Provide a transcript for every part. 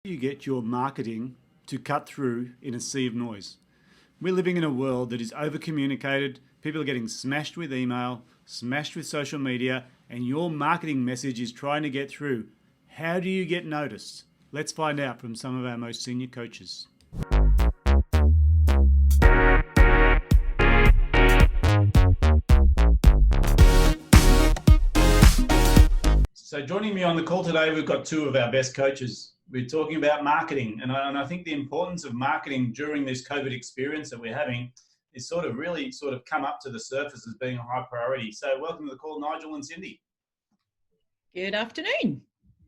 You get your marketing to cut through in a sea of noise. We're living in a world that is over-communicated. People are getting smashed with email, smashed with social media, and your marketing message is trying to get through. How do you get noticed? Let's find out from some of our most senior coaches. So joining me on the call today, we've got two of our best coaches. We're talking about marketing, and I think the importance of marketing during this COVID experience that we're having is really come up to the surface as being a high priority. So welcome to the call, Nigel and Cindy. Good afternoon.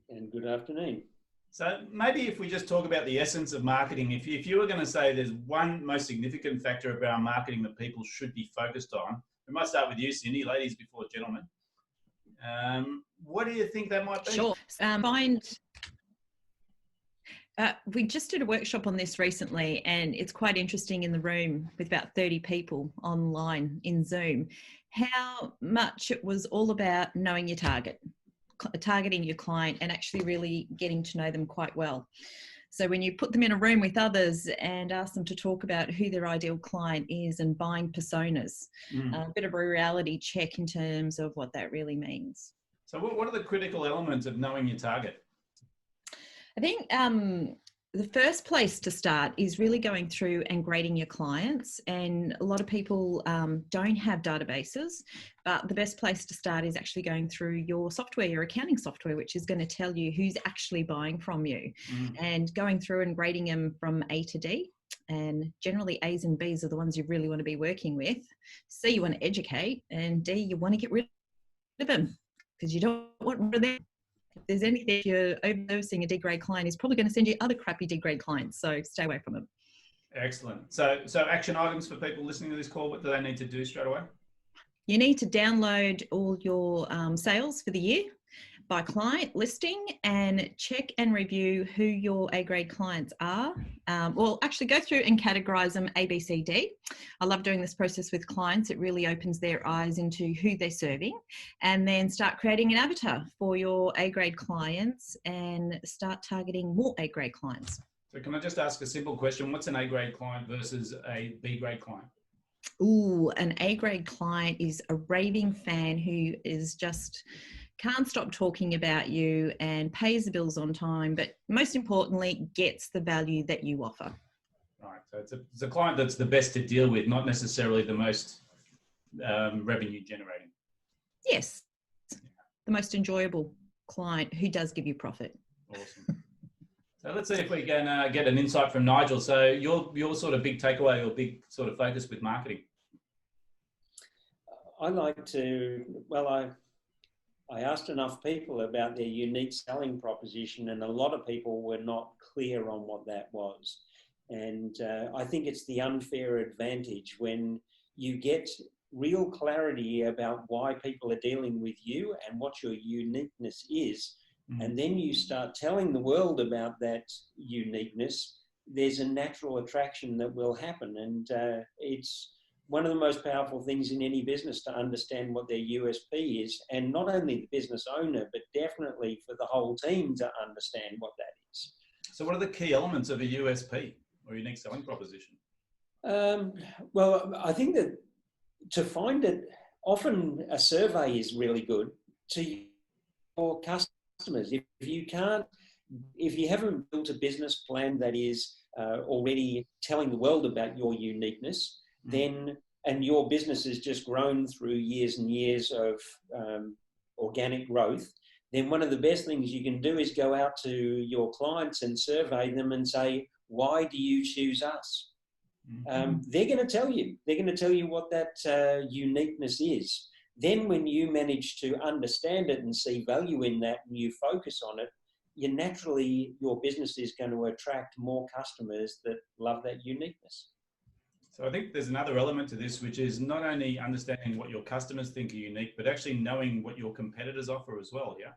And good afternoon. So maybe if we just talk about the essence of marketing, if you were going to say there's one most significant factor of our marketing that people should be focused on, we might start with you, Cindy, ladies before gentlemen. What do you think that might be? Sure. We just did a workshop on this recently, and it's quite interesting in the room with about 30 people online in Zoom, how much it was all about knowing your target, targeting your client and actually really getting to know them quite well. So when you put them in a room with others and ask them to talk about who their ideal client is and buying personas, a bit of a reality check in terms of what that really means. So what are the critical elements of knowing your target? I think the first place to start is really going through and grading your clients. And a lot of people don't have databases, but the best place to start is actually going through your software, your accounting software, which is going to tell you who's actually buying from you, and going through and grading them from A to D. And generally A's and B's are the ones you really want to be working with. C, you want to educate, and D, you want to get rid of them because you don't want rid of them. If there's anything, if you're overseeing a D-grade client, is probably going to send you other crappy D-grade clients. So stay away from them. Excellent. So action items for people listening to this call, what do they need to do straight away? You need to download all your sales for the year by client listing and check and review who your A-grade clients are. Well, actually go through and categorize them A, B, C, D. I love doing this process with clients. It really opens their eyes into who they're serving, and then start creating an avatar for your A-grade clients and start targeting more A-grade clients. So can I just ask a simple question? What's an A-grade client versus a B-grade client? Ooh, an A-grade client is a raving fan who is just can't stop talking about you and pays the bills on time, but most importantly, gets the value that you offer. Right, so it's a client that's the best to deal with, not necessarily the most revenue generating. Yes, the most enjoyable client who does give you profit. Awesome. So let's see if we can get an insight from Nigel. So your sort of big takeaway or big sort of focus with marketing. I asked enough people about their unique selling proposition, and a lot of people were not clear on what that was. And I think it's the unfair advantage when you get real clarity about why people are dealing with you and what your uniqueness is. And then you start telling the world about that uniqueness, there's a natural attraction that will happen. And it's one of the most powerful things in any business to understand what their USP is, and not only the business owner, but definitely for the whole team to understand what that is. So what are the key elements of a USP or unique selling proposition? Well, I think that to find it, often a survey is really good to your customers. If you haven't built a business plan that is already telling the world about your uniqueness, then, and your business has just grown through years and years of organic growth, then one of the best things you can do is go out to your clients and survey them and say, why do you choose us? They're going to tell you. They're going to tell you what that uniqueness is. Then when you manage to understand it and see value in that and you focus on it, your business is going to attract more customers that love that uniqueness. So I think there's another element to this, which is not only understanding what your customers think are unique, but actually knowing what your competitors offer as well, yeah?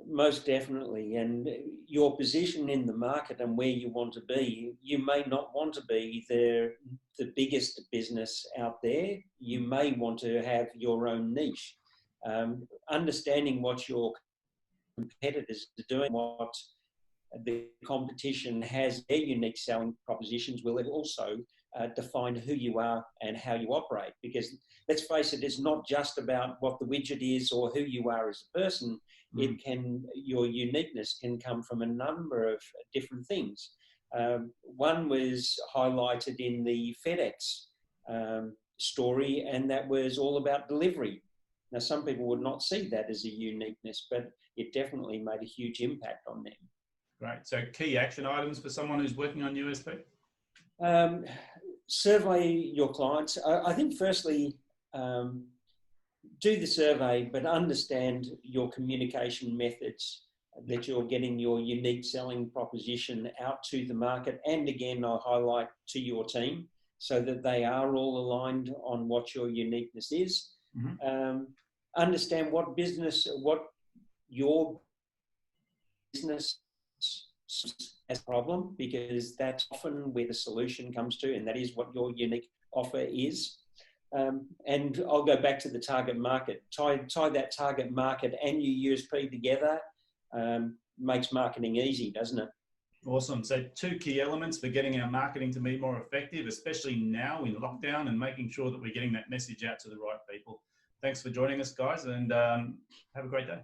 Most definitely. And your position in the market and where you want to be, you may not want to be the biggest business out there. You may want to have your own niche. Understanding what your competitors are doing, what the competition has their unique selling propositions, will it also define who you are and how you operate? Because let's face it, it's not just about what the widget is or who you are as a person. Your uniqueness can come from a number of different things. One was highlighted in the FedEx story, and that was all about delivery. Now, some people would not see that as a uniqueness, but it definitely made a huge impact on them. Great. So key action items for someone who's working on USP? Survey your clients. I think firstly, do the survey, but understand your communication methods, that you're getting your unique selling proposition out to the market. And again, I highlight to your team so that they are all aligned on what your uniqueness is. Understand what your business has a problem, because that's often where the solution comes to, and that is what your unique offer is. And I'll go back to the target market. Tie that target market and your USP together. Makes marketing easy, doesn't it? Awesome. So 2 key elements for getting our marketing to be more effective, especially now in lockdown, and making sure that we're getting that message out to the right people. Thanks for joining us, guys, and have a great day.